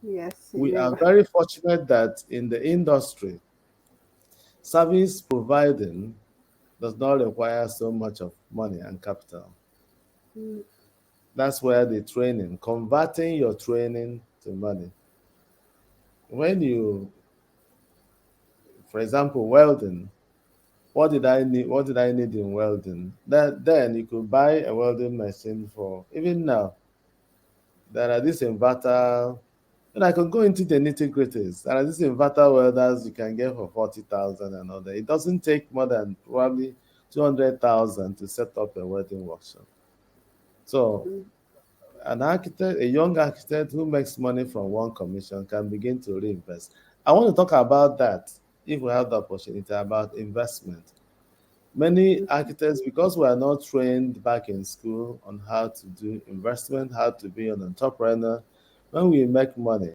Yes, We are you. very fortunate that in the industry, service providing does not require so much of money and capital. Mm, That's where the training, converting your training to money. When you, for example, welding, what did I need? What did I need in welding? That then you could buy a welding machine for even now. There are these inverter, and I can go into the nitty gritties. There are these inverter welders you can get for 40,000 and all that. It doesn't take more than probably 200,000 to set up a welding workshop. So mm, an architect, a young architect who makes money from one commission can begin to reinvest. I want to talk about that if we have the opportunity about investment. Many mm. architects, because we are not trained back in school on how to do investment, how to be an entrepreneur, when we make money,